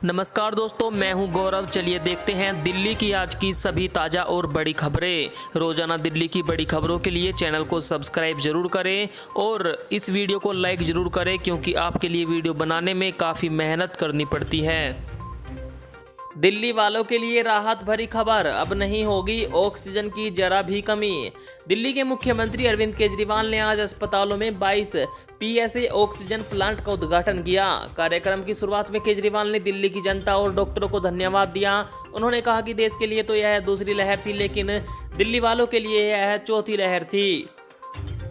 नमस्कार दोस्तों, मैं हूं गौरव। चलिए देखते हैं दिल्ली की आज की सभी ताज़ा और बड़ी खबरें। रोजाना दिल्ली की बड़ी खबरों के लिए चैनल को सब्सक्राइब जरूर करें और इस वीडियो को लाइक जरूर करें, क्योंकि आपके लिए वीडियो बनाने में काफ़ी मेहनत करनी पड़ती है। दिल्ली वालों के लिए राहत भरी खबर, अब नहीं होगी ऑक्सीजन की जरा भी कमी। दिल्ली के मुख्यमंत्री अरविंद केजरीवाल ने आज अस्पतालों में 22 पीएसए ऑक्सीजन प्लांट का उद्घाटन किया। कार्यक्रम की शुरुआत में केजरीवाल ने दिल्ली की जनता और डॉक्टरों को धन्यवाद दिया। उन्होंने कहा कि देश के लिए तो यह दूसरी लहर थी, लेकिन दिल्ली वालों के लिए यह चौथी लहर थी।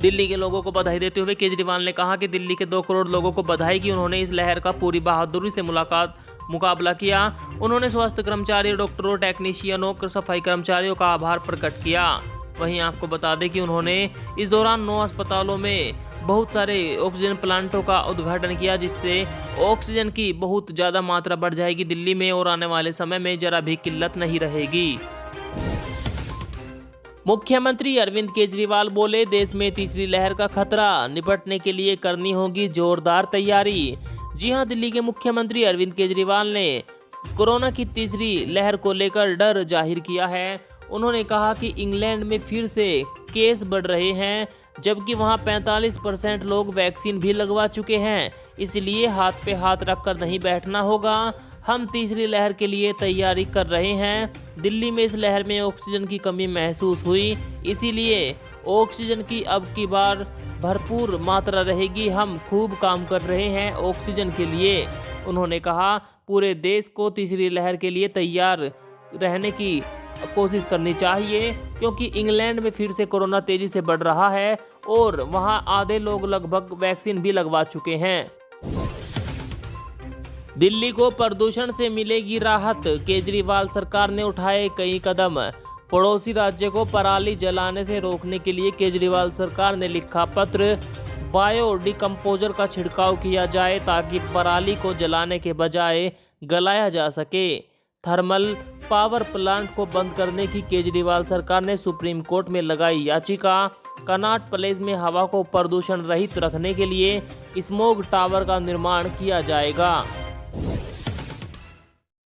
दिल्ली के लोगों को बधाई देते हुए केजरीवाल ने कहा कि दिल्ली के 2 करोड़ लोगों को बधाई कि उन्होंने इस लहर का पूरी बहादुरी से मुकाबला किया। उन्होंने स्वास्थ्य कर्मचारियों, डॉक्टरों, टेक्नीशियनों, सफाई कर्मचारियों का आभार प्रकट किया। वहीं आपको बता दें कि उन्होंने इस दौरान 9 अस्पतालों में बहुत सारे ऑक्सीजन प्लांटों का उद्घाटन किया, जिससे ऑक्सीजन की बहुत ज़्यादा मात्रा बढ़ जाएगी दिल्ली में और आने वाले समय में जरा भी किल्लत नहीं रहेगी। मुख्यमंत्री अरविंद केजरीवाल बोले, देश में तीसरी लहर का खतरा, निपटने के लिए करनी होगी जोरदार तैयारी। जी हां, दिल्ली के मुख्यमंत्री अरविंद केजरीवाल ने कोरोना की तीसरी लहर को लेकर डर जाहिर किया है। उन्होंने कहा कि इंग्लैंड में फिर से केस बढ़ रहे हैं, जबकि वहां 45% लोग वैक्सीन भी लगवा चुके हैं। इसलिए हाथ पे हाथ रखकर नहीं बैठना होगा। हम तीसरी लहर के लिए तैयारी कर रहे हैं। दिल्ली में इस लहर में ऑक्सीजन की कमी महसूस हुई, इसीलिए ऑक्सीजन की अब की बार भरपूर मात्रा रहेगी। हम खूब काम कर रहे हैं ऑक्सीजन के लिए। उन्होंने कहा, पूरे देश को तीसरी लहर के लिए तैयार रहने की कोशिश करनी चाहिए, क्योंकि इंग्लैंड में फिर से कोरोना तेजी से बढ़ रहा है और वहां आधे लोग लगभग वैक्सीन भी लगवा चुके हैं। दिल्ली को प्रदूषण से मिलेगी राहत, केजरीवाल सरकार ने उठाए कई कदम। पड़ोसी राज्य को पराली जलाने से रोकने के लिए केजरीवाल सरकार ने लिखा पत्र। बायो डिकम्पोजर का छिड़काव किया जाए ताकि पराली को जलाने के बजाय गलाया जा सके। थर्मल पावर प्लांट को बंद करने की केजरीवाल सरकार ने सुप्रीम कोर्ट में लगाई याचिका। कनॉट प्लेस में हवा को प्रदूषण रहित रखने के लिए स्मोग टावर का निर्माण किया जाएगा।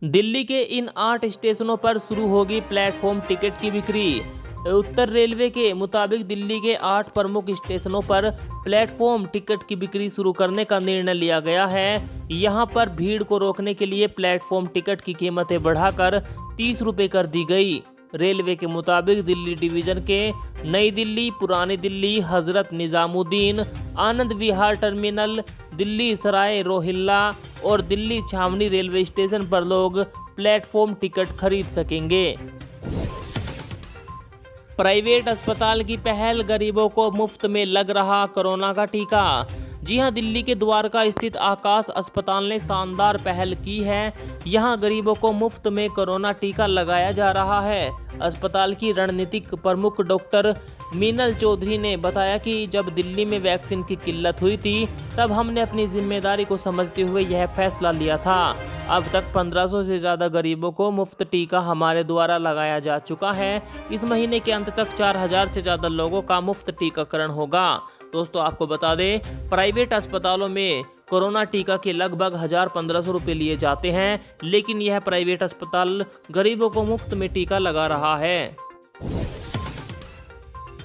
दिल्ली के इन 8 स्टेशनों पर शुरू होगी प्लेटफॉर्म टिकट की बिक्री। उत्तर रेलवे के मुताबिक दिल्ली के 8 प्रमुख स्टेशनों पर प्लेटफॉर्म टिकट की बिक्री शुरू करने का निर्णय लिया गया है। यहां पर भीड़ को रोकने के लिए प्लेटफॉर्म टिकट की कीमतें बढ़ाकर 30 रुपये कर दी गई। रेलवे के मुताबिक दिल्ली डिवीजन के नई दिल्ली, पुरानी दिल्ली, हजरत निजामुद्दीन, आनंद विहार टर्मिनल, दिल्ली सराय रोहिल्ला और दिल्ली छावनी रेलवे स्टेशन पर लोग प्लेटफॉर्म टिकट खरीद सकेंगे। प्राइवेट अस्पताल की पहल, गरीबों को मुफ्त में लग रहा कोरोना का टीका। जी हां, दिल्ली के द्वारका स्थित आकाश अस्पताल ने शानदार पहल की है। यहां गरीबों को मुफ्त में कोरोना टीका लगाया जा रहा है। अस्पताल की रणनीतिक प्रमुख डॉक्टर मीनल चौधरी ने बताया कि जब दिल्ली में वैक्सीन की किल्लत हुई थी, तब हमने अपनी जिम्मेदारी को समझते हुए यह फैसला लिया था। अब तक 1500 से ज़्यादा गरीबों को मुफ्त टीका हमारे द्वारा लगाया जा चुका है। इस महीने के अंत तक 4000 से ज़्यादा लोगों का मुफ्त टीकाकरण होगा। दोस्तों, आपको बता दें, प्राइवेट अस्पतालों में कोरोना टीका के लगभग 1000-1500 रुपये लिए जाते हैं, लेकिन यह प्राइवेट अस्पताल गरीबों को मुफ्त में टीका लगा रहा है।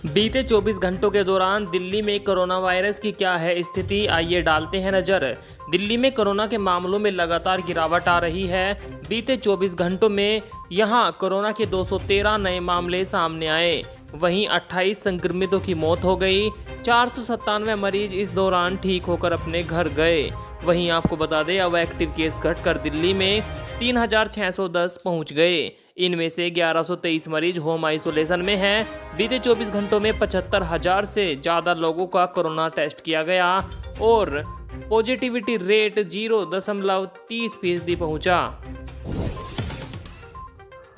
बीते 24 घंटों के दौरान दिल्ली में कोरोना वायरस की क्या है स्थिति, आइए डालते हैं नज़र। दिल्ली में कोरोना के मामलों में लगातार गिरावट आ रही है। बीते 24 घंटों में यहां कोरोना के 213 नए मामले सामने आए। वहीं 28 संक्रमितों की मौत हो गई। 497 मरीज इस दौरान ठीक होकर अपने घर गए। वहीं आपको बता दें, अब एक्टिव केस घटकर दिल्ली में 3610 पहुंच गए। इनमें से 1123 मरीज होम आइसोलेशन में हैं। बीते 24 घंटों में 75,000 से ज़्यादा लोगों का कोरोना टेस्ट किया गया और पॉजिटिविटी रेट 0.30% पहुंचा।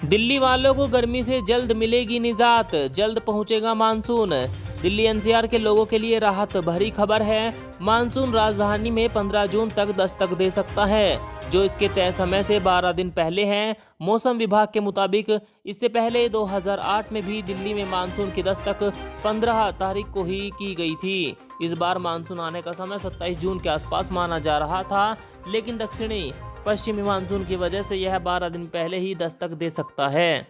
दिल्ली वालों को गर्मी से जल्द मिलेगी निजात, जल्द पहुंचेगा मानसून। दिल्ली एनसीआर के लोगों के लिए राहत भरी खबर है। मानसून राजधानी में 15 जून तक दस्तक दे सकता है, जो इसके तय समय से 12 दिन पहले है। मौसम विभाग के मुताबिक इससे पहले 2008 में भी दिल्ली में मानसून की दस्तक 15 तारीख को ही की गई थी। इस बार मानसून आने का समय 27 जून के आसपास माना जा रहा था, लेकिन दक्षिणी पश्चिमी मानसून की वजह से यह 12 दिन पहले ही दस्तक दे सकता है।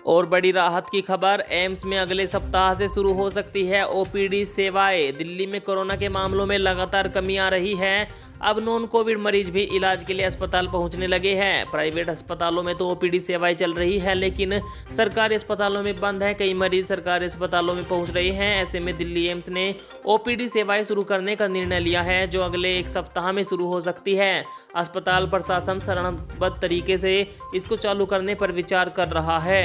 और बड़ी राहत की खबर, एम्स में अगले सप्ताह से शुरू हो सकती है ओपीडी सेवाएं। दिल्ली में कोरोना के मामलों में लगातार कमी आ रही है। अब नॉन कोविड मरीज भी इलाज के लिए अस्पताल पहुंचने लगे हैं। प्राइवेट अस्पतालों में तो ओपीडी सेवाएं चल रही है, लेकिन सरकारी अस्पतालों में बंद है। कई मरीज सरकारी अस्पतालों में पहुंच रहे हैं। ऐसे में दिल्ली एम्स ने ओपीडी सेवाएं शुरू करने का निर्णय लिया है, जो अगले एक सप्ताह में शुरू हो सकती है। अस्पताल प्रशासन चरणबद्ध तरीके से इसको चालू करने पर विचार कर रहा है।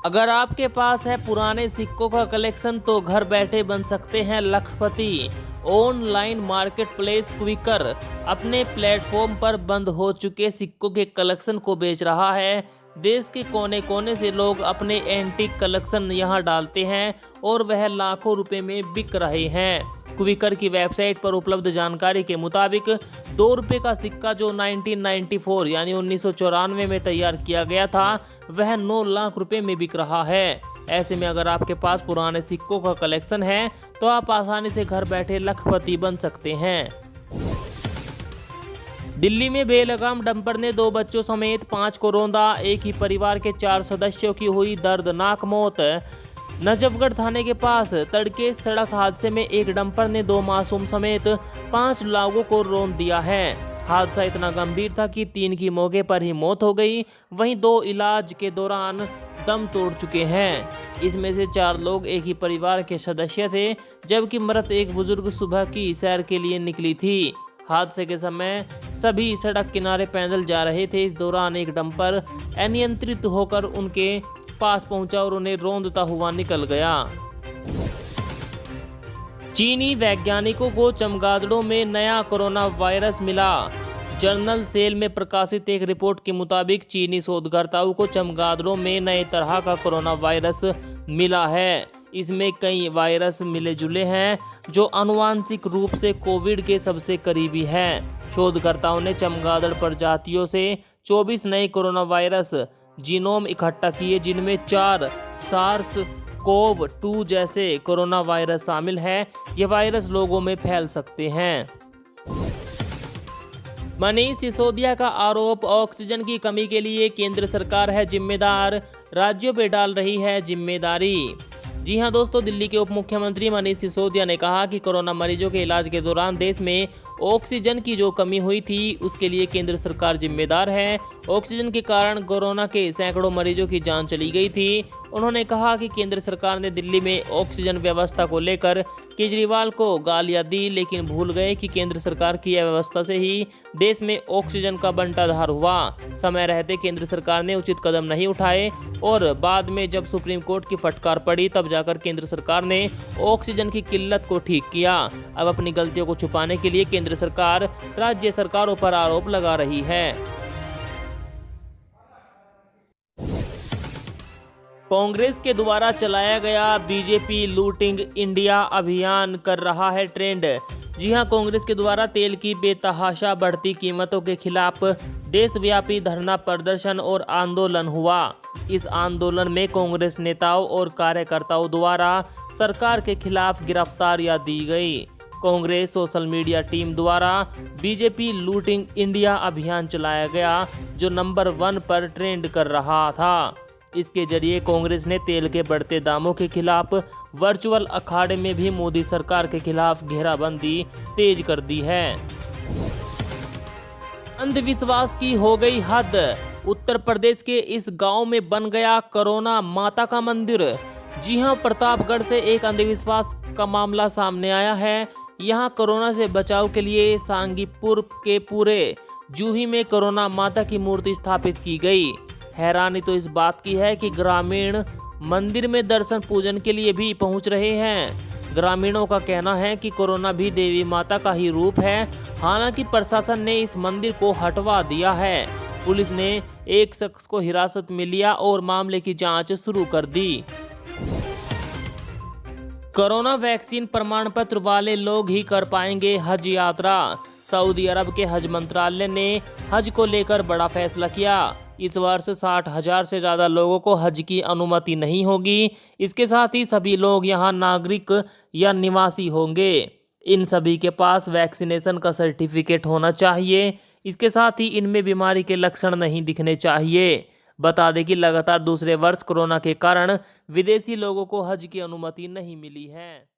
अगर आपके पास है पुराने सिक्कों का कलेक्शन तो घर बैठे बन सकते हैं लखपति। ऑनलाइन मार्केटप्लेस क्विकर अपने प्लेटफॉर्म पर बंद हो चुके सिक्कों के कलेक्शन को बेच रहा है। देश के कोने कोने से लोग अपने एंटीक कलेक्शन यहां डालते हैं और वह लाखों रुपए में बिक रहे हैं। क्विकर की वेबसाइट पर उपलब्ध जानकारी के मुताबिक 2 रुपये का सिक्का जो 1994 यानी 1994 में तैयार किया गया था, वह 9 लाख रुपए में बिक रहा है। ऐसे में अगर आपके पास पुराने सिक्कों का कलेक्शन है तो आप आसानी से घर बैठे लखपति बन सकते हैं। दिल्ली में बेलगाम डंपर ने 2 बच्चों समेत 5 को रौंदा। एक ही परिवार के 4 सदस्यों की हुई दर्दनाक मौत। नजफगढ़ थाने के पास तड़के सड़क हादसे में एक डंपर ने 2 मासूम समेत 5 लोगों को रौंद दिया है। हादसा इतना गंभीर था कि 3 की मौके पर ही मौत हो गई, वहीं 2 इलाज के दौरान दम तोड़ चुके हैं। इसमें से 4 लोग एक ही परिवार के सदस्य थे, जबकि मृत एक बुजुर्ग सुबह की सैर के लिए निकली थी। हादसे के समय सभी सड़क किनारे पैदल जा रहे थे। इस दौरान एक डंपर अनियंत्रित होकर उनके पास पहुंचा और उन्हें रौंदता हुआ निकल गया। चीनी वैज्ञानिकों को चमगादड़ों में नया कोरोना वायरस मिला। जर्नल सेल में प्रकाशित एक रिपोर्ट के मुताबिक चीनी शोधकर्ताओं को चमगादड़ों में नए तरह का कोरोना वायरस मिला है। इसमें कई वायरस मिले जुले हैं जो आनुवांशिक रूप से कोविड के सबसे करीबी हैं। शोधकर्ताओं ने चमगादड़ प्रजातियों से 24 नए कोरोना वायरस जीनोम इकट्ठा किए, जिनमें 4 SARS-CoV-2 जैसे कोरोना वायरस शामिल है। ये वायरस लोगों में फैल सकते हैं। मनीष सिसोदिया का आरोप, ऑक्सीजन की कमी के लिए केंद्र सरकार है जिम्मेदार, राज्यों पे डाल रही है जिम्मेदारी। जी हां दोस्तों, दिल्ली के उप मुख्यमंत्री मनीष सिसोदिया ने कहा कि कोरोना मरीजों के इलाज के दौरान देश में ऑक्सीजन की जो कमी हुई थी उसके लिए केंद्र सरकार जिम्मेदार है। ऑक्सीजन के कारण कोरोना के सैकड़ों मरीजों की जान चली गई थी। उन्होंने कहा कि केंद्र सरकार ने दिल्ली में ऑक्सीजन व्यवस्था को लेकर केजरीवाल को गालियां दी, लेकिन भूल गए कि केंद्र सरकार की यह व्यवस्था से ही देश में ऑक्सीजन का बंटाधार हुआ। समय रहते केंद्र सरकार ने उचित कदम नहीं उठाए और बाद में जब सुप्रीम कोर्ट की फटकार पड़ी तब जाकर केंद्र सरकार ने ऑक्सीजन की किल्लत को ठीक किया। अब अपनी गलतियों को छुपाने के लिए केंद्र सरकार राज्य सरकारों पर आरोप लगा रही है। कांग्रेस के द्वारा चलाया गया बीजेपी लूटिंग इंडिया अभियान कर रहा है ट्रेंड। जी हां, कांग्रेस के द्वारा तेल की बेतहाशा बढ़ती कीमतों के खिलाफ देशव्यापी धरना प्रदर्शन और आंदोलन हुआ। इस आंदोलन में कांग्रेस नेताओं और कार्यकर्ताओं द्वारा सरकार के खिलाफ गिरफ्तारियां दी गई। कांग्रेस सोशल मीडिया टीम द्वारा बीजेपी लूटिंग इंडिया अभियान चलाया गया, जो नंबर 1 पर ट्रेंड कर रहा था। इसके जरिए कांग्रेस ने तेल के बढ़ते दामों के खिलाफ वर्चुअल अखाड़े में भी मोदी सरकार के खिलाफ घेराबंदी तेज कर दी है। अंधविश्वास की हो गई हद, उत्तर प्रदेश के इस गांव में बन गया कोरोना माता का मंदिर। जी हां, प्रतापगढ़ से एक अंधविश्वास का मामला सामने आया है। यहां कोरोना से बचाव के लिए सांगीपुर के पूरे जूही में कोरोना माता की मूर्ति स्थापित की गई। हैरानी तो इस बात की है कि ग्रामीण मंदिर में दर्शन पूजन के लिए भी पहुंच रहे हैं। ग्रामीणों का कहना है कि कोरोना भी देवी माता का ही रूप है। हालांकि प्रशासन ने इस मंदिर को हटवा दिया है। पुलिस ने एक शख्स को हिरासत में लिया और मामले की जांच शुरू कर दी। कोरोना वैक्सीन प्रमाण पत्र वाले लोग ही कर पाएंगे हज यात्रा। सऊदी अरब के हज मंत्रालय ने हज को लेकर बड़ा फैसला किया। इस वर्ष 60,000 से ज़्यादा लोगों को हज की अनुमति नहीं होगी। इसके साथ ही सभी लोग यहाँ नागरिक या निवासी होंगे। इन सभी के पास वैक्सीनेशन का सर्टिफिकेट होना चाहिए। इसके साथ ही इनमें बीमारी के लक्षण नहीं दिखने चाहिए। बता दें कि लगातार दूसरे वर्ष कोरोना के कारण विदेशी लोगों को हज की अनुमति नहीं मिली है।